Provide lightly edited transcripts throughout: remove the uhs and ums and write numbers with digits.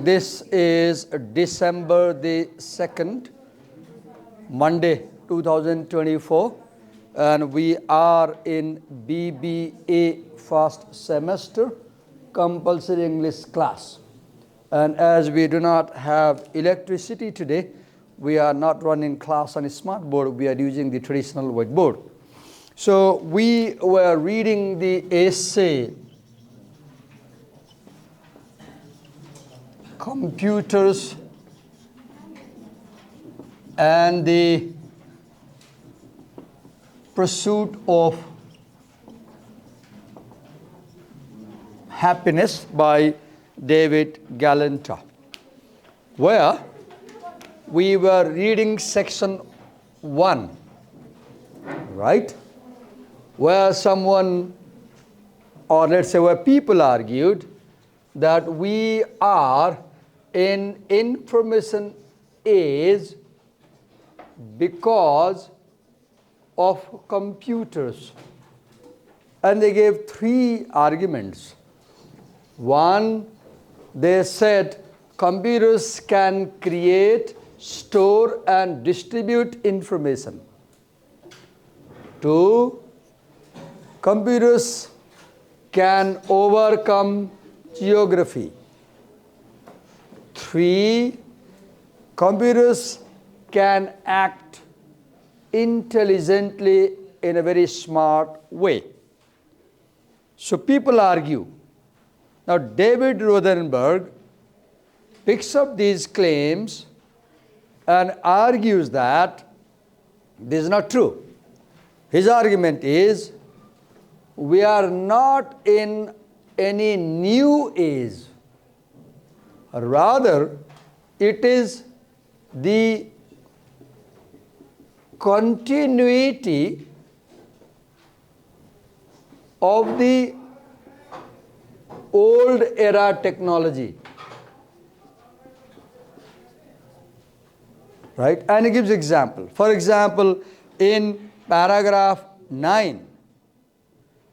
this is December the 2nd, Monday 2024, and we are in BBA first semester compulsory English class. And as we do not have electricity today, we are not running class on a smart board, we are using the traditional whiteboard. So we were reading the essay, Computers and the Pursuit of Happiness by David Galanta, where we were reading section 1, right? Where someone, or let's say where people argued that we are in information age because of computers. And they gave 3 arguments. One, they said computers can create, store and distribute information. 2, computers can overcome geography. 3, computers can act intelligently in a very smart way. So people argue. Now David Rothenberg picks up these claims and argues that this is not true. His argument is we are not in any new age. Rather, it is the continuity of the old era technology. Right? And he gives example. For example, in paragraph 9,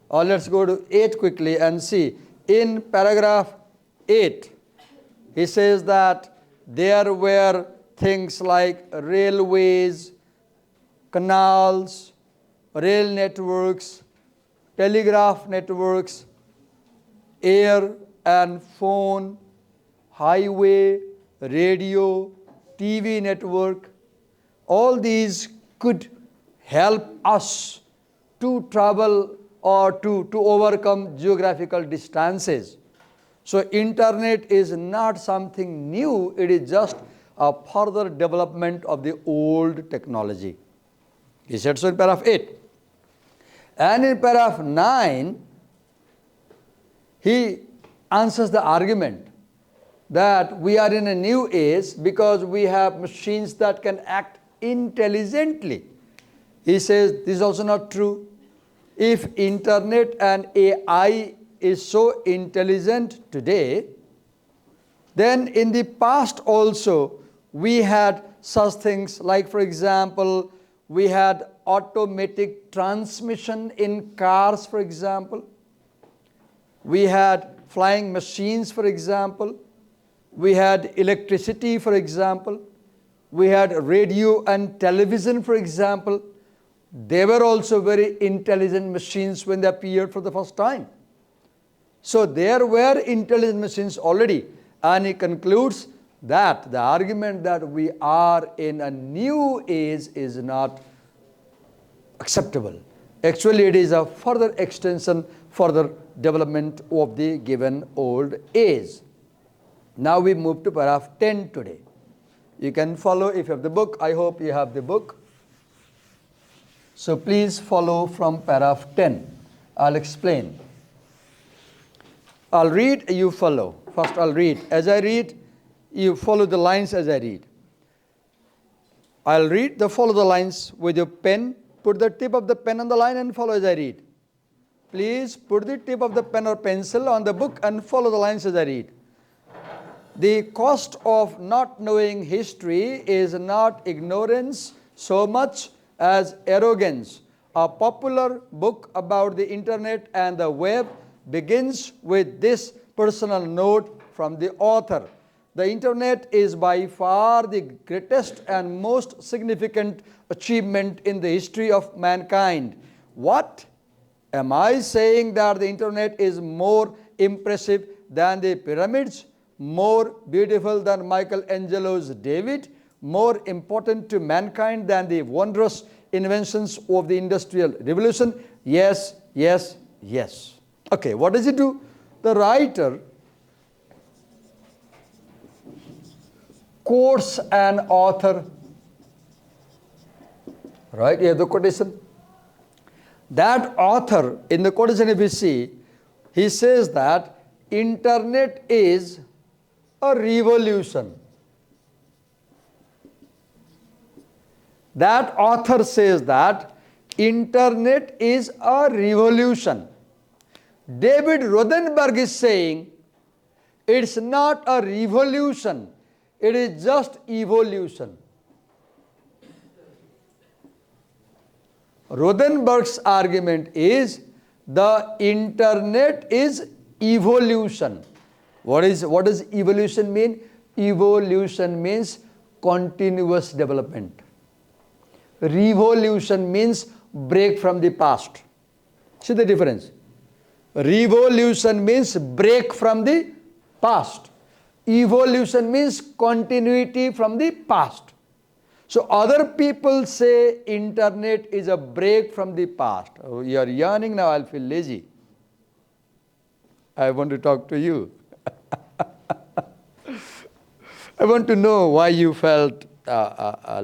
or let's go to 8 quickly and see. In paragraph 8, he says that there were things like railways, canals, rail networks, telegraph networks, air and phone, highway, radio, TV network. All these could help us to travel or to overcome geographical distances. So internet is not something new, it is just a further development of the old technology. He said so in paragraph 8. And in paragraph 9, he answers the argument that we are in a new age because we have machines that can act intelligently. He says this is also not true. If internet and AI is so intelligent today, then in the past also we had such things like, for example, we had automatic transmission in cars, for example. We had flying machines, for example. We had electricity, for example. We had radio and television, for example. They were also very intelligent machines when they appeared for the first time. So there were intelligent machines already. And he concludes that the argument that we are in a new age is not acceptable. Actually, it is a further extension, further development of the given old age. Now we move to paragraph 10 today. You can follow if you have the book. I hope you have the book. So please follow from paragraph 10. I'll explain. I'll read, you follow. First I'll read. As I read, you follow the lines as I read. I'll read, follow the lines with your pen. Put the tip of the pen on the line and follow as I read. Please put the tip of the pen or pencil on the book and follow the lines as I read. The cost of not knowing history is not ignorance so much as arrogance. A popular book about the internet and the web begins with this personal note from the author. the internet is by far the greatest and most significant achievement in the history of mankind. What? Am I saying that the internet is more impressive than the pyramids, more beautiful than Michelangelo's David, more important to mankind than the wondrous inventions of the Industrial Revolution? Yes, yes, yes. Okay, what does it do? The writer quotes an author, right? You have the quotation. That author, in the quotation if you see, he says that internet is a revolution. That author says that internet is a revolution. David Rothenberg is saying it's not a revolution, it is just evolution. Rothenberg's argument is the internet is evolution. What does evolution mean? Evolution means continuous development. Revolution means break from the past. See the difference? Revolution means break from the past. Evolution means continuity from the past. So other people say internet is a break from the past. Oh, you are yawning now, I'll feel lazy. I want to talk to you. I want to know why you felt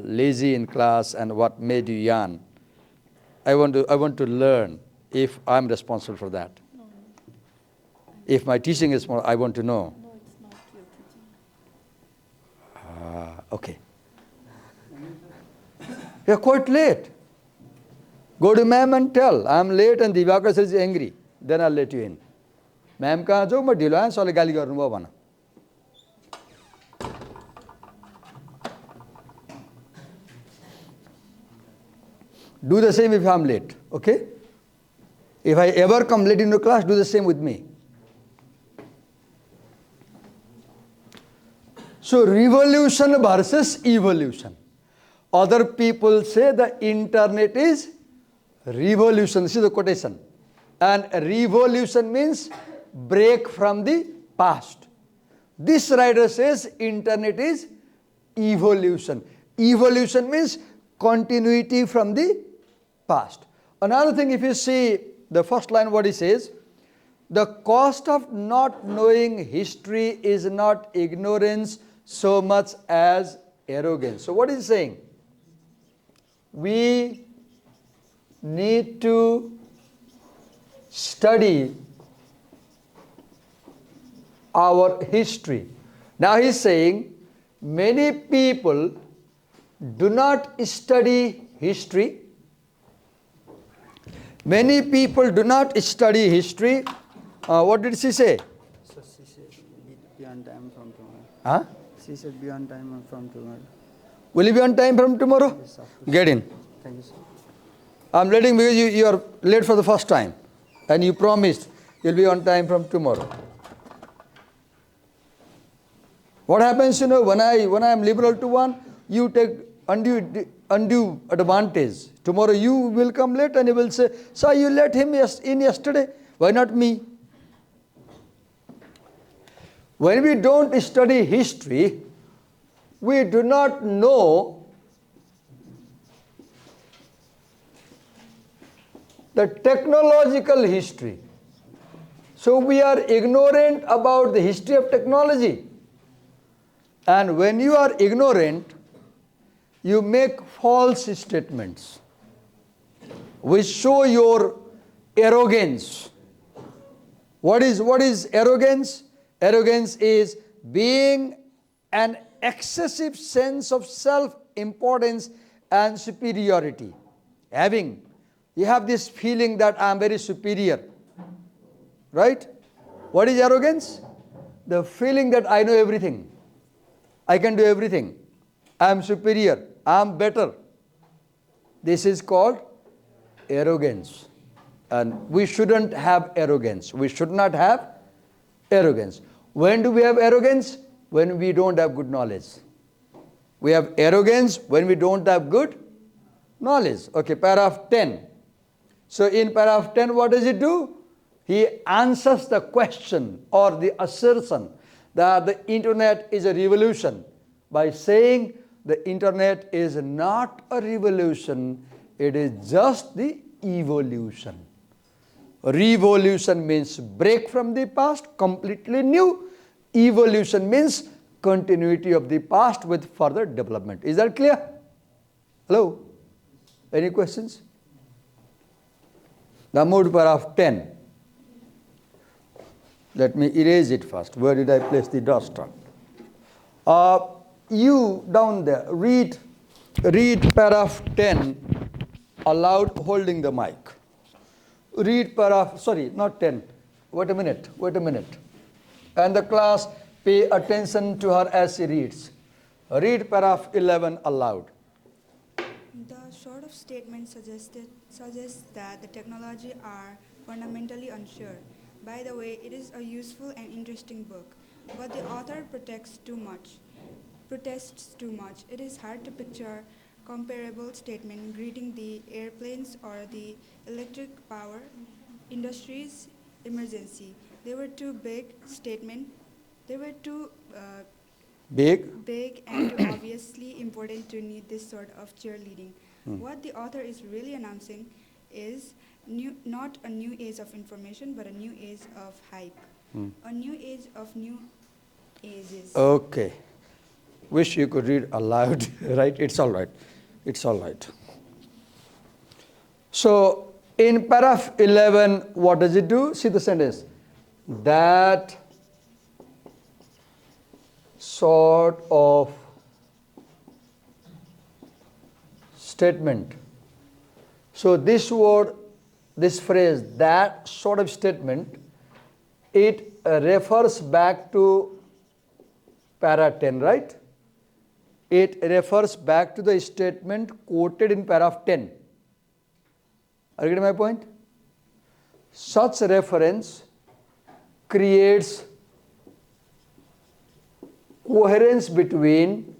lazy in class and what made you yawn. I want to learn if I'm responsible for that. No. If my teaching is more, I want to know. No, it's not your teaching. Okay. You're quite late. Go to ma'am and tell, I'm late and Divakar is angry. Then I'll let you in. Ma'am कहाँ जाऊ म ढिलो आएँ सरले गाली गर्नुभयो भन. Do the same if I'm late, okay? If I ever come late into class, do the same with me. So revolution versus evolution. Other people say the internet is revolution. This is the quotation. And revolution means break from the past. This writer says internet is evolution. Evolution means continuity from the past. Another thing, if you see the first line, what he says, the cost of not knowing history is not ignorance so much as arrogance. So what is he saying? We need to study our history. Now he's saying many people do not study history. Many people do not study history. What did she say? So she said be on time from tomorrow. Huh? She said be on time from tomorrow. Will you be on time from tomorrow? Yes, of course. Get in. Thank you, sir. I'm letting because you are late for the first time. And you promised you'll be on time from tomorrow. What happens, when I am liberal to one, you take undue advantage. Tomorrow you will come late and you will say, sir, you let him in yesterday. Why not me? When we don't study history, we do not know the technological history. So we are ignorant about the history of technology. And when you are ignorant, you make false statements which show your arrogance. What is arrogance? Arrogance is being an excessive sense of self-importance and superiority. You have this feeling that I am very superior. Right? What is arrogance? The feeling that I know everything. I can do everything. I am superior. I am better. This is called arrogance. And we shouldn't have arrogance. We should not have arrogance. When do we have arrogance? when we don't have good knowledge. We have arrogance when we don't have good knowledge. Okay, paragraph 10. So in paragraph 10, what does it do? He answers the question or the assertion that the internet is a revolution by saying the internet is not a revolution, it is just the evolution. Revolution means break from the past, completely new. Evolution means continuity of the past with further development. Is that clear? Hello? Any questions? Now move to paragraph 10. Let me erase it first. Where did I place the duster? You down there, read paragraph 10 aloud holding the mic. Read paragraph, sorry, not 10. Wait a minute. And the class pay attention to her as she reads. Read paragraph 11 aloud. The sort of statement suggests that the technology are fundamentally unsure. By the way, it is a useful and interesting book, but the author protests too much. It is hard to picture comparable statement greeting the airplanes or the electric power industry's emergency. They were too big statement. They were too big and too obviously important to need this sort of cheerleading. What the author is really announcing is not a new age of information, but a new age of hype. A new age of new ages. Okay. Wish you could read aloud, right? It's all right. So, in paragraph 11, what does it do? See the sentence. That sort of statement. So, this word, this phrase, that sort of statement, it refers back to para 10, right? It refers back to the statement quoted in paragraph 10. Are you getting my point? Such reference creates coherence between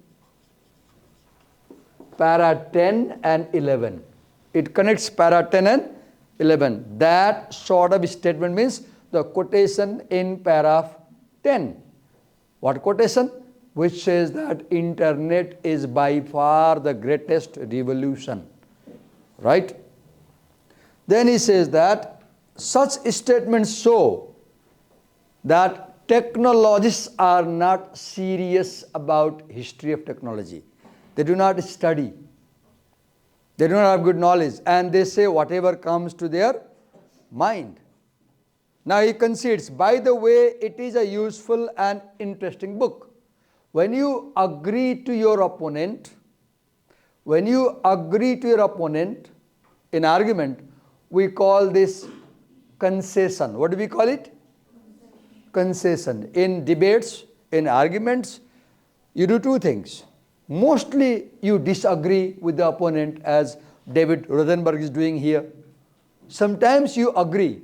para 10 and 11. It connects para 10 and 11. That sort of statement means the quotation in paragraph 10. What quotation? Which says that internet is by far the greatest revolution. Right? Then he says that such statements show that technologists are not serious about history of technology. They do not study. They do not have good knowledge, and they say whatever comes to their mind. Now he concedes, by the way, it is a useful and interesting book. When you agree to your opponent, in argument, we call this concession. What do we call it? Concession. In debates, in arguments, you do two things. Mostly you disagree with the opponent, as David Rosenberg is doing here. Sometimes you agree.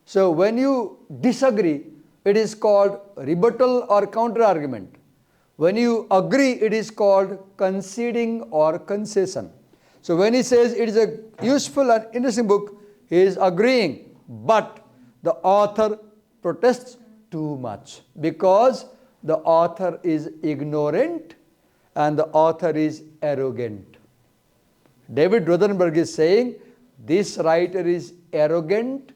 So when you disagree, it is called rebuttal or counter-argument. When you agree, it is called conceding or concession. So when he says it is a useful and interesting book, he is agreeing, but the author protests too much because the author is ignorant and the author is arrogant. David Rosenberg is saying this writer is arrogant.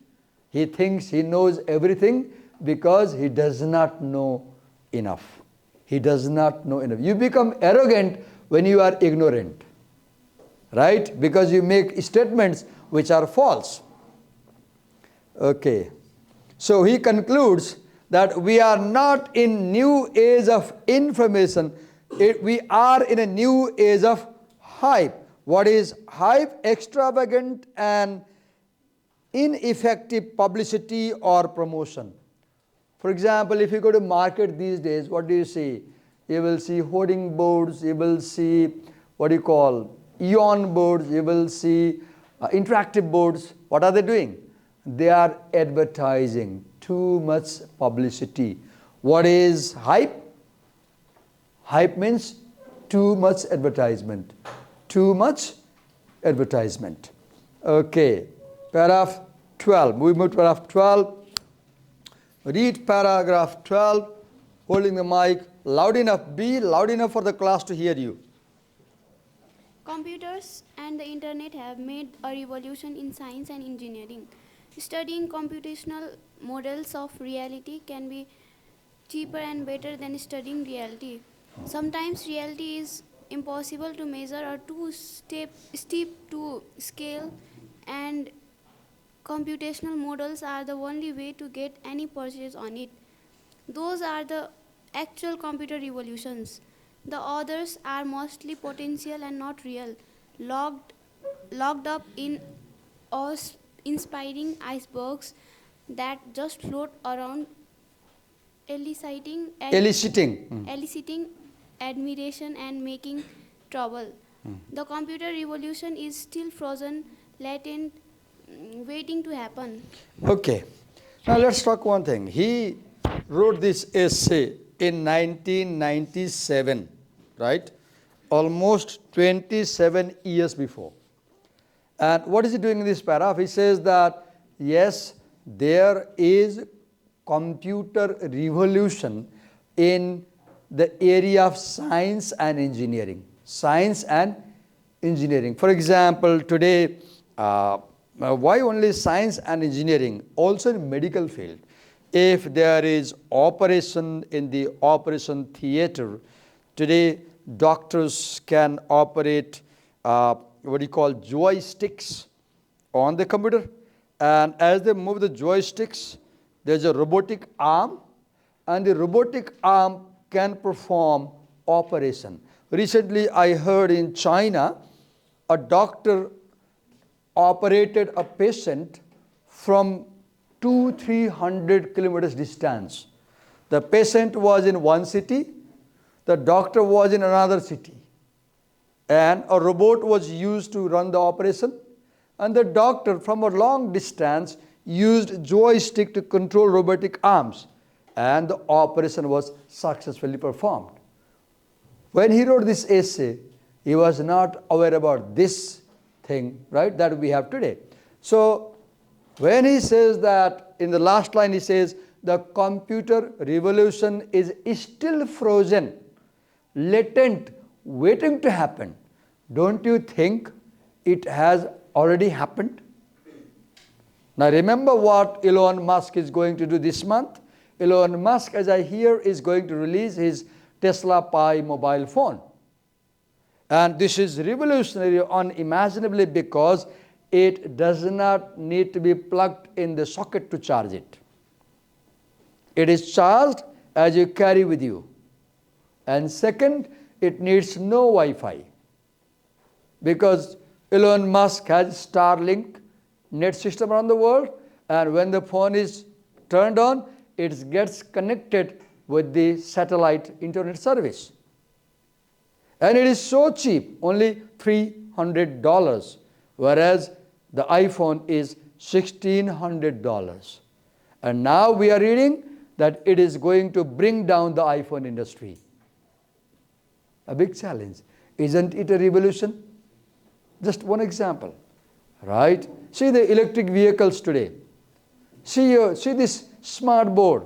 He thinks he knows everything because he does not know enough. He does not know enough. You become arrogant when you are ignorant, right? Because you make statements which are false. Okay. So he concludes that we are not in new age of information. We are in a new age of hype. What is hype? Extravagant and ineffective publicity or promotion. For example, if you go to market these days, what do you see? You will see hoarding boards, you will see what do you call EON boards, you will see interactive boards. What are they doing? They are advertising, too much publicity. What is hype? Hype means too much advertisement. Too much advertisement. Okay, paragraph 12. We move to paragraph 12. Read paragraph 12, holding the mic loud enough. Be loud enough for the class to hear you. Computers and the internet have made a revolution in science and engineering. Studying computational models of reality can be cheaper and better than studying reality. Sometimes reality is impossible to measure or too steep to scale, and computational models are the only way to get any purchase on it. Those are the actual computer revolutions. The others are mostly potential and not real, locked up in awe-inspiring icebergs that just float around, eliciting eliciting admiration and making trouble. The computer revolution is still frozen, latent, waiting to happen. Okay. Now let's talk one thing. He wrote this essay in 1997, right? Almost 27 years before. And what is he doing in this paragraph? He says that, yes, there is computer revolution in the area of science and engineering. Science and engineering. For example, today, why only science and engineering? Also in medical field. If there is operation in the operation theater, today doctors can operate what you call joysticks on the computer, and as they move the joysticks, there's a robotic arm, and the robotic arm can perform operation. Recently, I heard in China, a doctor operated a patient from 200-300 kilometers distance. The patient was in one city, the doctor was in another city, and a robot was used to run the operation, and the doctor from a long distance used joystick to control robotic arms, and the operation was successfully performed. When he wrote this essay, he was not aware about this thing, right, that we have today. So when he says that, in the last line he says, the computer revolution is still frozen, latent, waiting to happen. Don't you think it has already happened? Now remember what Elon Musk is going to do this month. Elon Musk, as I hear, is going to release his Tesla Pi mobile phone. And this is revolutionary unimaginably because it does not need to be plugged in the socket to charge it. It is charged as you carry with you. And second, it needs no Wi-Fi, because Elon Musk has Starlink net system around the world, and when the phone is turned on, it gets connected with the satellite internet service. And it is so cheap, only $300, whereas the iPhone is $1,600. And now we are reading that it is going to bring down the iPhone industry. A big challenge. Isn't it a revolution? Just one example, right? See the electric vehicles today. See this smart board,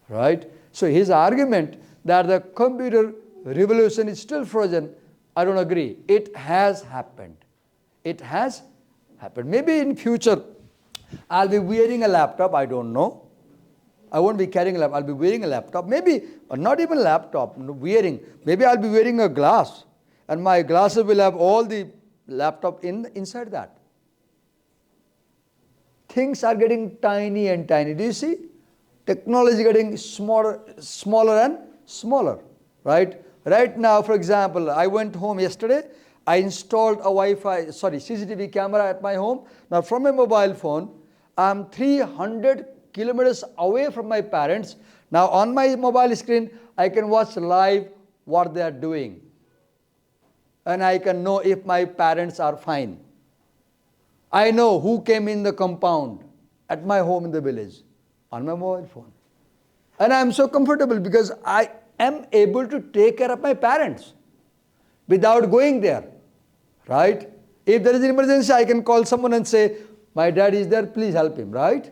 right? So his argument that the computer revolution is still frozen, I don't agree. It has happened. It has happened. Maybe in future, I'll be wearing a laptop, I don't know. I won't be carrying a laptop, I'll be wearing a laptop. Maybe, or not even a laptop, wearing. Maybe I'll be wearing a glass, and my glasses will have all the laptop inside that. Things are getting tiny and tiny. Do you see? Technology getting smaller and smaller, right? Right now, for example, I went home yesterday. I installed a CCTV camera at my home. Now, from my mobile phone, I'm 300 kilometers away from my parents. Now, on my mobile screen, I can watch live what they are doing. And I can know if my parents are fine. I know who came in the compound at my home in the village on my mobile phone. And I'm so comfortable because am able to take care of my parents without going there, right? If there is an emergency, I can call someone and say, my dad is there, please help him, right?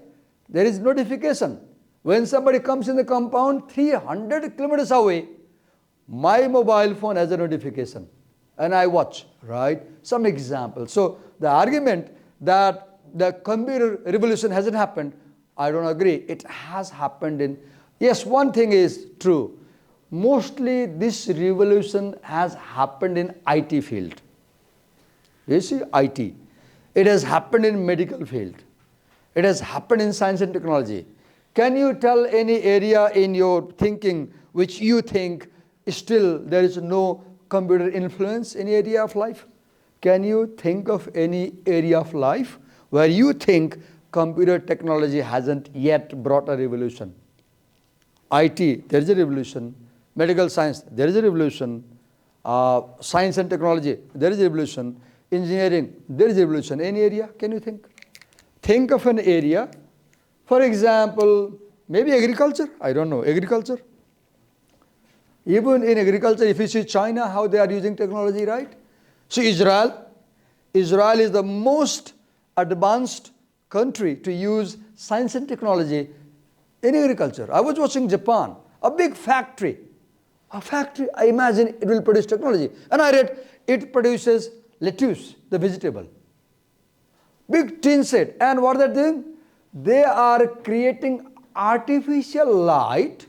There is notification. When somebody comes in the compound 300 kilometers away, my mobile phone has a notification and I watch, right? Some examples. So the argument that the computer revolution hasn't happened, I don't agree. It has happened in, yes, one thing is true. Mostly this revolution has happened in IT field. You see, IT. It has happened in medical field. It has happened in science and technology. Can you tell any area in your thinking which you think still there is no computer influence in area of life? Can you think of any area of life where you think computer technology hasn't yet brought a revolution? IT, there is a revolution. Medical science, there is a revolution. Science and technology, there is a revolution. Engineering, there is a revolution. Any area, can you think? Think of an area, for example, maybe agriculture, I don't know, agriculture. Even in agriculture, if you see China, how they are using technology, right? See Israel is the most advanced country to use science and technology in agriculture. I was watching Japan, a big factory. A factory, I imagine it will produce technology. And I read it produces lettuce, the vegetable. Big tin set. And what are they doing? They are creating artificial light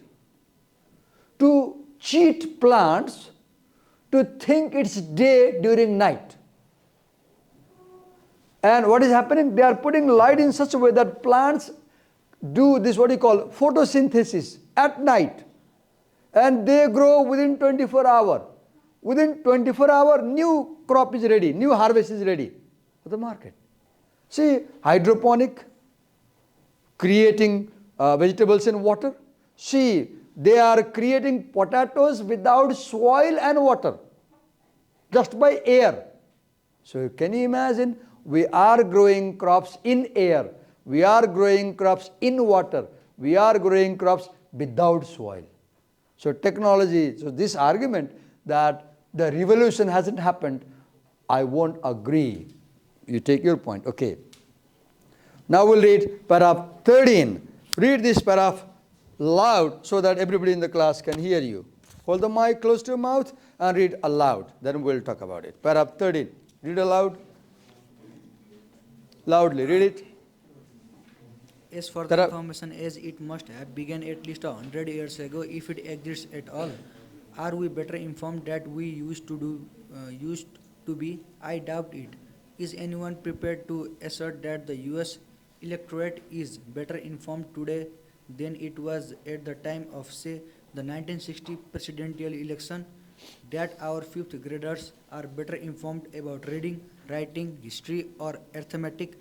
to cheat plants to think it's day during night. And what is happening? They are putting light in such a way that plants do this, what you call photosynthesis at night. And they grow within 24 hours. Within 24 hours, new crop is ready, new harvest is ready for the market. See, hydroponic, creating vegetables in water. See, they are creating potatoes without soil and water, just by air. So can you imagine? We are growing crops in air. We are growing crops in water. We are growing crops without soil. So technology, so this argument that the revolution hasn't happened, I won't agree. You take your point, okay. Now we'll read paragraph 13. Read this paragraph loud so that everybody in the class can hear you. Hold the mic close to your mouth and read aloud. Then we'll talk about it. Paragraph 13. Read aloud. Loudly, read it. As for the information as it must have begun at least 100 years ago, if it exists at all, are we better informed than we used to be? I doubt it. Is anyone prepared to assert that the US electorate is better informed today than it was at the time of, say, the 1960 presidential election? That our fifth graders are better informed about reading, writing, history, or arithmetic?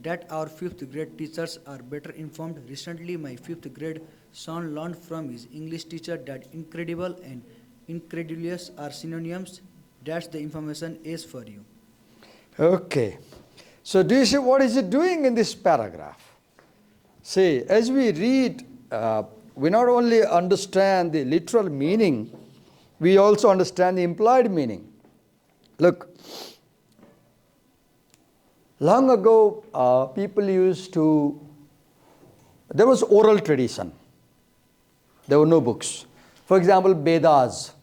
That our fifth grade teachers are better informed? Recently, my fifth grade son learned from his English teacher that incredible and incredulous are synonyms. That's the information is for you. Okay. So do you see what is it doing in this paragraph? See, as we read, we not only understand the literal meaning, we also understand the implied meaning. Look, long ago, people used to, there was oral tradition. There were no books. For example, Vedas,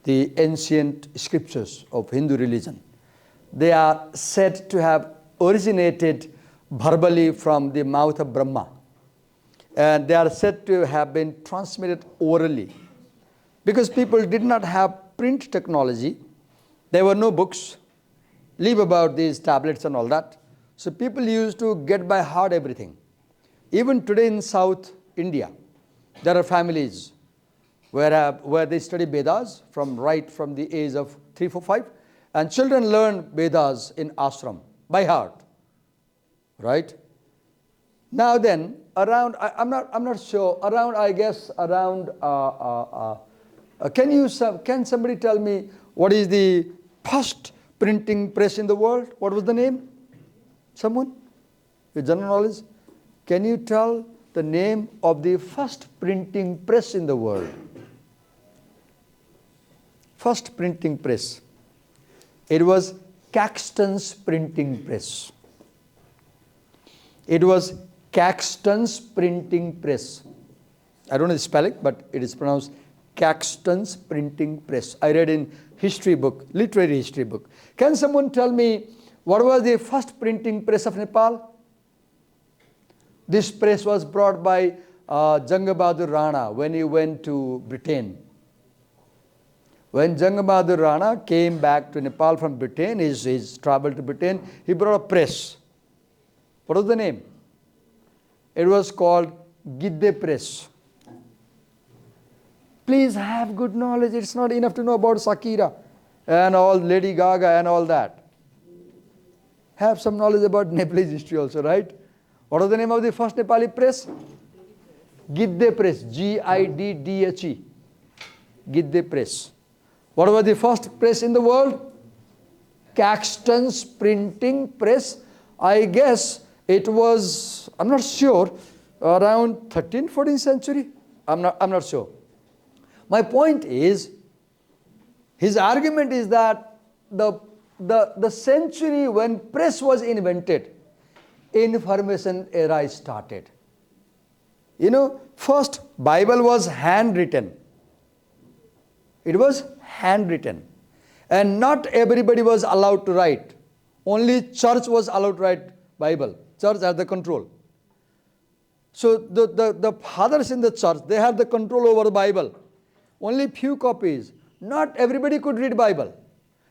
the ancient scriptures of Hindu religion, they are said to have originated verbally from the mouth of Brahma. And they are said to have been transmitted orally. Because people did not have print technology, there were no books, leave about these tablets and all that. So people used to get by heart everything. Even today in South India, there are families where they study Vedas from the age of 3, 4, 5. And children learn Vedas in ashram by heart, right? Now then, around, I'm not sure, around, I guess, around, can somebody tell me what is the first printing press in the world? What was the name? Someone? With general knowledge? Can you tell the name of the first printing press in the world? first printing press? It was Caxton's printing press. It was Caxton's printing press. I don't know the spelling, but it is pronounced Caxton's printing press. I read in history book, literary history book. Can someone tell me what was the first printing press of Nepal? This press was brought by Jang Bahadur Rana when he went to Britain. When Jang Bahadur Rana came back to Nepal from Britain, his travel to Britain, he brought a press. What was the name? It was called Gidde Press. Please have good knowledge. It's not enough to know about Shakira and all Lady Gaga and all that. Have some knowledge about Nepalese history also, right? What was the name of the first Nepali press? Gidde Press. Giddhe. Gidde Press. What was the first press in the world? Caxton's printing press. I guess it was, I'm not sure, around 13th, 14th century. I'm not sure. My point is, his argument is that the century when press was invented, information era started. You know, first Bible was handwritten. It was handwritten. And not everybody was allowed to write. Only church was allowed to write Bible. Church had the control. So the fathers in the church, they had the control over the Bible. Only few copies. Not everybody could read Bible.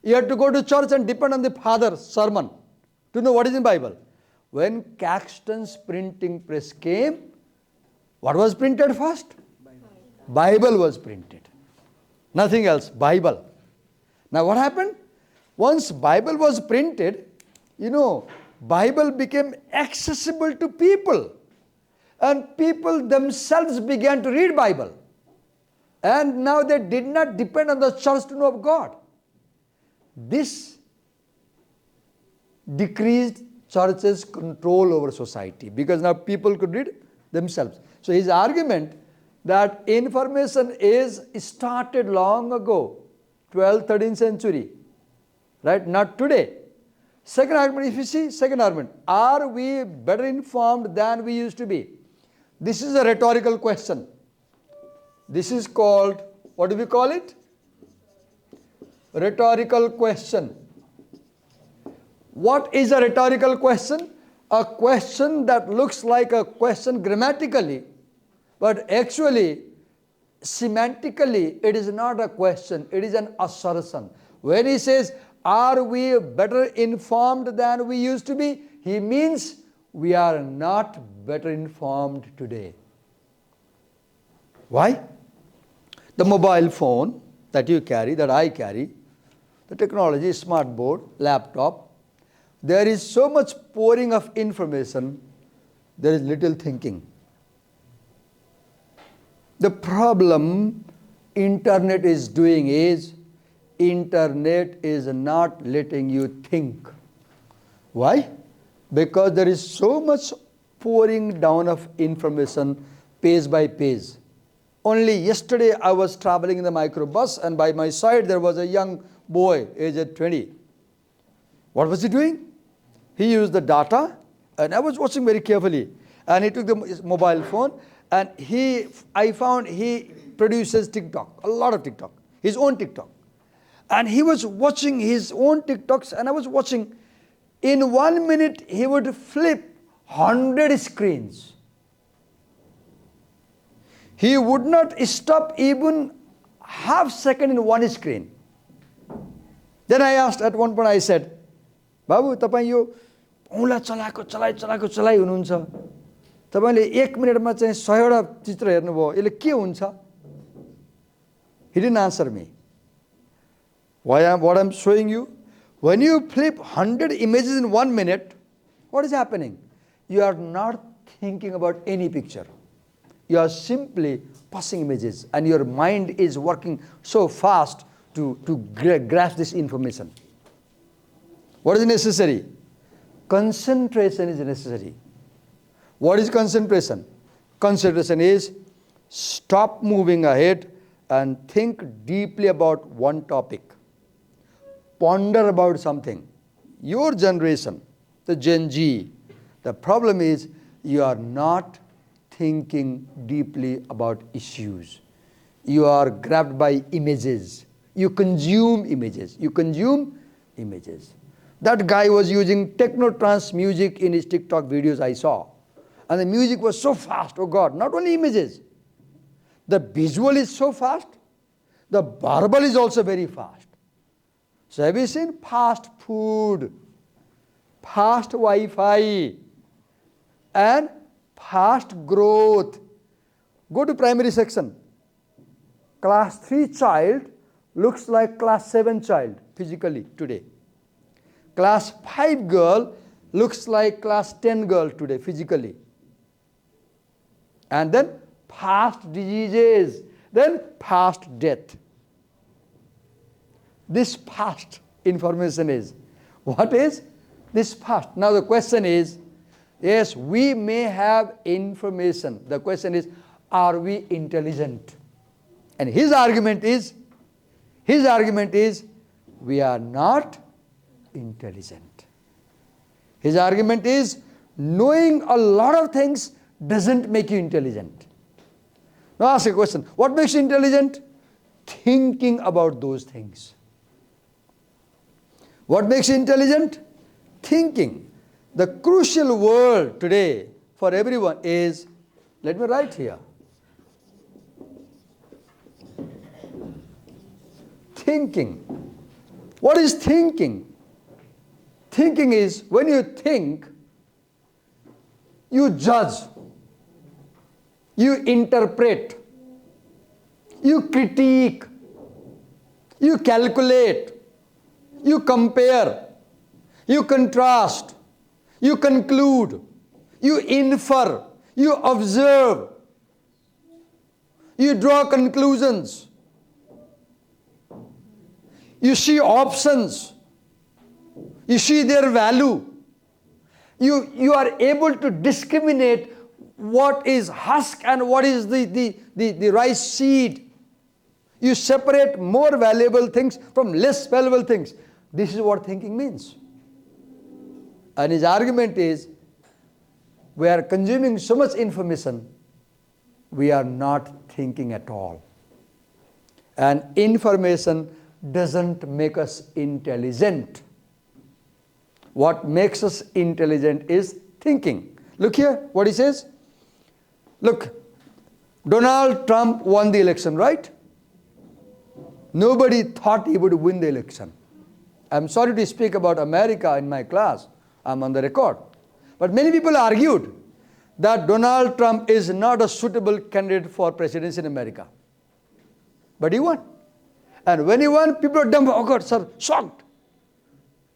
You had to go to church and depend on the father's sermon to know what is in Bible. When Caxton's printing press came, what was printed first? Bible was printed. Nothing else, Bible. Now what happened? Once Bible was printed, you know, Bible became accessible to people. And people themselves began to read Bible. And now they did not depend on the church to know of God. This decreased church's control over society because now people could read themselves. So his argument that information is started long ago, 12th, 13th century, right? Not today. Second argument, if you see, second argument, are we better informed than we used to be? This is a rhetorical question. This is called, what do we call it? Rhetorical question. What is a rhetorical question? A question that looks like a question grammatically, but actually, semantically, it is not a question, it is an assertion. When he says, are we better informed than we used to be? He means we are not better informed today. Why? The mobile phone that you carry, that I carry, the technology, smart board, laptop, there is so much pouring of information, there is little thinking. The problem internet is doing is, internet is not letting you think. Why? Because there is so much pouring down of information page by page. Only yesterday I was traveling in the microbus and by my side there was a young boy aged 20. What was he doing? He used the data and I was watching very carefully. And he took the mobile phone and I found he produces TikTok, a lot of TikTok, his own TikTok. And he was watching his own TikToks and I was watching. In 1 minute he would flip 100 screens. He would not stop even half second in one screen. Then I asked at one point, I said, Babu, तपाईं यो औँला चलाइ हुनुहुन्छ तपाईले 1 मिनेटमा चाहिँ 100 वटा चित्र हेर्नुभयो यसले के हुन्छ? He didn't answer me. What I'm showing you, when you flip 100 images in 1 minute, what is happening? You are not thinking about any picture. You are simply passing images and your mind is working so fast to grasp this information. What is necessary? Concentration is necessary. What is concentration? Concentration is stop moving ahead and think deeply about one topic. Ponder about something. Your generation, the Gen Z, the problem is you are not thinking deeply about issues. You are grabbed by images. You consume images. You consume images. That guy was using techno trance music in his TikTok videos I saw. And the music was so fast, oh God, not only images. The visual is so fast, the verbal is also very fast. So have you seen fast food, fast Wi-Fi, and fast growth? Go to primary section. Class 3 child looks like class 7 child physically today. Class 5 girl looks like class 10 girl today physically. And then fast diseases, then fast death. This fast information is. What is this fast? Now the question is, yes, we may have information. The question is, are we intelligent? And his argument is, we are not intelligent. His argument is, knowing a lot of things doesn't make you intelligent. Now ask a question, what makes you intelligent? Thinking about those things. What makes you intelligent? Thinking. The crucial word today for everyone is, let me write here, thinking. What is thinking? Thinking is when you think, you judge, you interpret, you critique, you calculate, you compare, you contrast, you conclude, you infer, you observe, you draw conclusions, you see options, you see their value, you are able to discriminate what is husk and what is the rice seed. You separate more valuable things from less valuable things. This is what thinking means. And his argument is, we are consuming so much information, we are not thinking at all. And information doesn't make us intelligent. What makes us intelligent is thinking. Look here, what he says. Look, Donald Trump won the election, right? Nobody thought he would win the election. I'm sorry to speak about America in my class. I'm on the record. But many people argued that Donald Trump is not a suitable candidate for presidency in America. But he won. And when he won, people are dumb. Oh God, sir, shocked.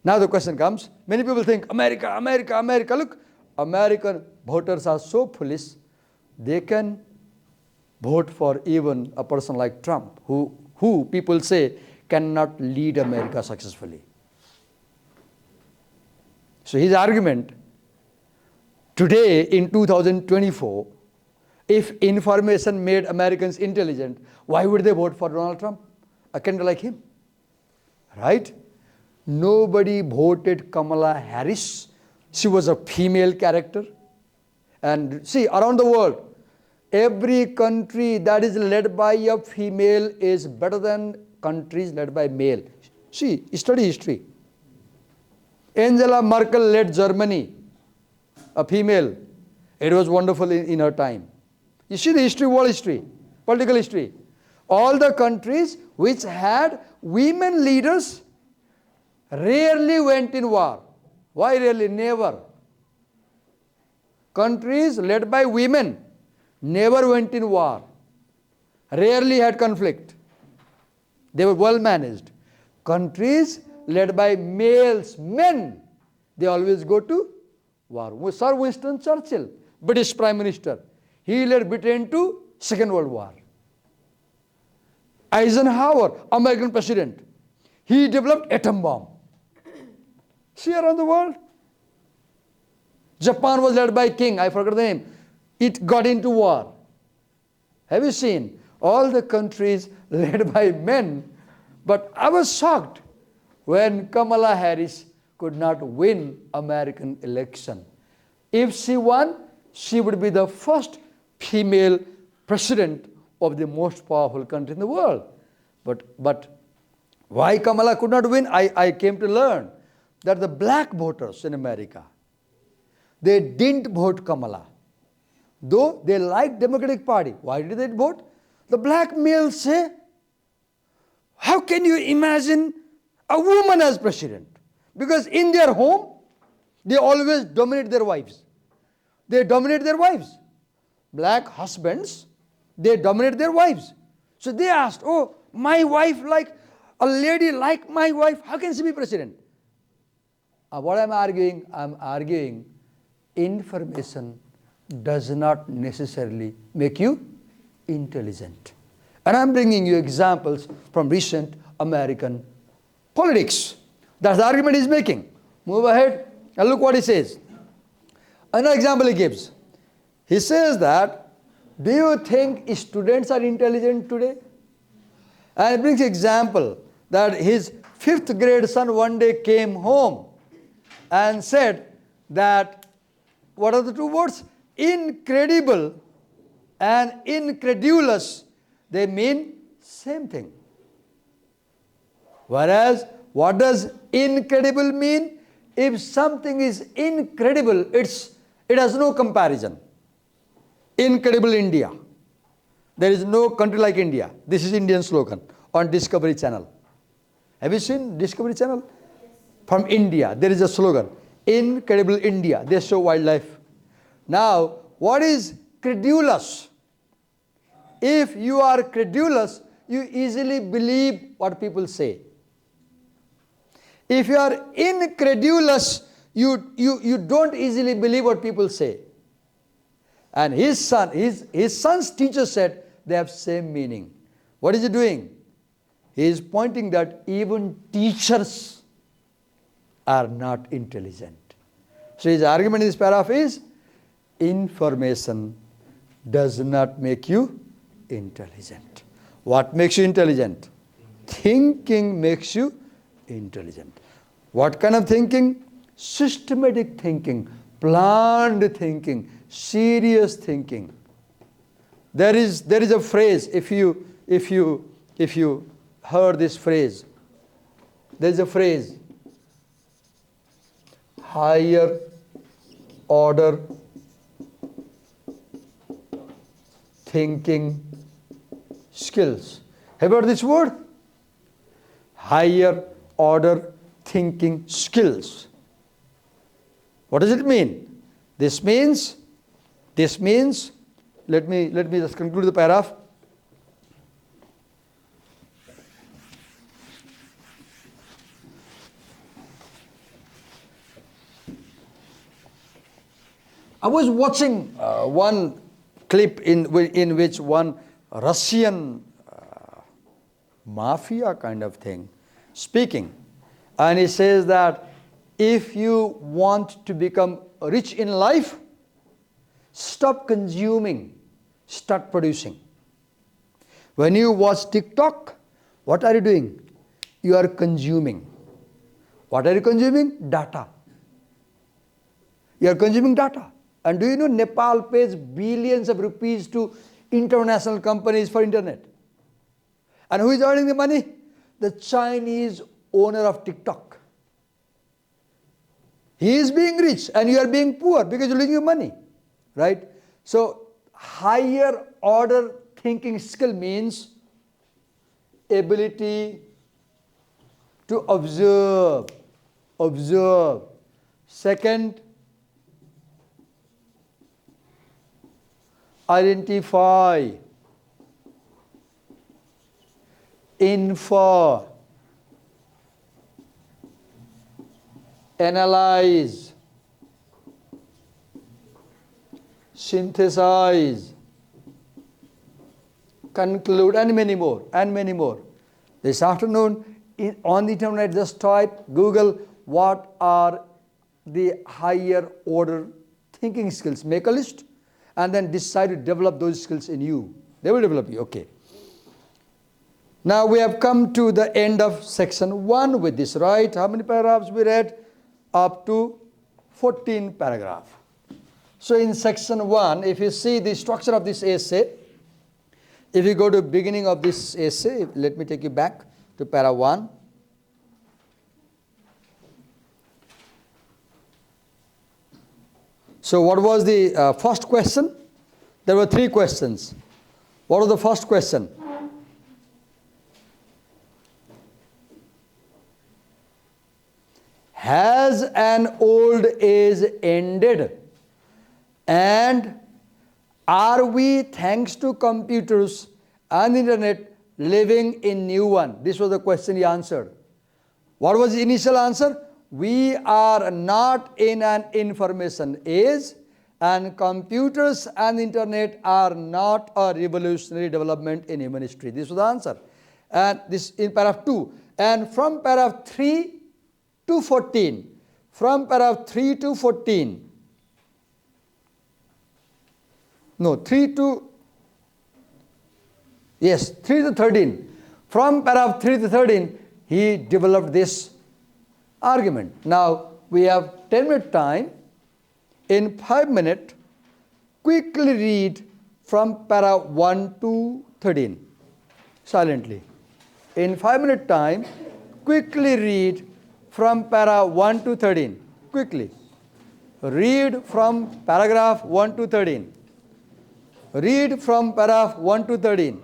Now the question comes, many people think, America, America, America. Look, American voters are so foolish, they can vote for even a person like Trump, who people say cannot lead America successfully. So his argument, today in 2024, if information made Americans intelligent, why would they vote for Donald Trump? A candidate like him, right? Nobody voted Kamala Harris. She was a female character. And see, around the world, every country that is led by a female is better than countries led by male. See, study history. Angela Merkel led Germany, a female. It was wonderful in her time. You see the history, world history, political history. All the countries which had women leaders rarely went in war. Why rarely? Never. Countries led by women never went in war, rarely had conflict. They were well managed. Countries led by males, men, they always go to war. Sir Winston Churchill, British Prime Minister, he led Britain to Second World War. Eisenhower, American President, he developed atom bomb. See around the world. Japan was led by king, I forgot the name. It got into war. Have you seen? All the countries led by men. But I was shocked when Kamala Harris could not win American election. If she won, she would be the first female president of the most powerful country in the world. But why Kamala could not win? I came to learn that the black voters in America, they didn't vote Kamala. Though they liked Democratic Party. Why did they vote? The black males say, how can you imagine a woman as president? Because in their home, they always dominate their wives. They dominate their wives. Black husbands, they dominate their wives. So they asked, oh, my wife, like a lady like my wife, how can she be president? What I'm arguing information does not necessarily make you intelligent. And I'm bringing you examples from recent American politics. That's the argument he's making. Move ahead and look what he says. Another example he gives. He says that, do you think students are intelligent today? And he brings example that his 5th grade son one day came home and said that, what are the two words? Incredible and incredulous, they mean same thing. Whereas, what does incredible mean? If something is incredible, it has no comparison. Incredible India. There is no country like India. This is Indian slogan on Discovery Channel. Have you seen Discovery Channel? From India, there is a slogan, Incredible India. They show wildlife. Now, what is credulous? If you are credulous, you easily believe what people say. If you are incredulous, you don't easily believe what people say. And his son's teacher said they have same meaning. What is he doing? He is pointing that even teachers are not intelligent. So his argument in this paragraph is, information does not make you intelligent. What makes you intelligent? Thinking makes you intelligent. What kind of thinking? Systematic thinking, planned thinking, serious thinking. There is a phrase, if you heard this phrase, there is a phrase, higher order thinking skills. Have you heard this word? Higher order thinking skills. What does it mean? This means, let me just conclude the paragraph. I was watching one clip in which one Russian mafia kind of thing speaking, and he says that if you want to become rich in life, stop consuming, start producing. When you watch TikTok, what are you doing? You are consuming. What are you consuming? Data. You are consuming data. And do you know Nepal pays billions of rupees to international companies for internet? And who is earning the money? The Chinese owner of TikTok. He is being rich and you are being poor because you're losing your money. Right? So, higher order thinking skill means ability to observe. Second, identify, infer, analyze, synthesize, conclude, and many more. This afternoon, on the internet, just type, Google, what are the higher order thinking skills? Make a list and then decide to develop those skills in you. They will develop you, okay. Now we have come to the end of section 1 with this, right? How many paragraphs we read? Up to 14 paragraphs. So in section 1, if you see the structure of this essay, if you go to beginning of this essay, let me take you back to para 1. So what was the first question? There were 3 questions. What was the first question? Has an old age ended? And are we, thanks to computers and internet, living in new one? This was the question he answered. What was the initial answer? We are not in an information age, and computers and internet are not a revolutionary development in human history. This was the answer. And this in paragraph 2. And from paragraph 3 to 14, from paragraph 3 to 14, no, 3 to, yes, 3 to 13. From paragraph 3 to 13, he developed this argument. Now, we have 10-minute time. In 5 minutes, quickly read from paragraph 1 to 13, silently. In 5-minute time, quickly read from paragraph 1 to 13, quickly. Read from paragraph 1 to 13. Read from paragraph 1 to 13.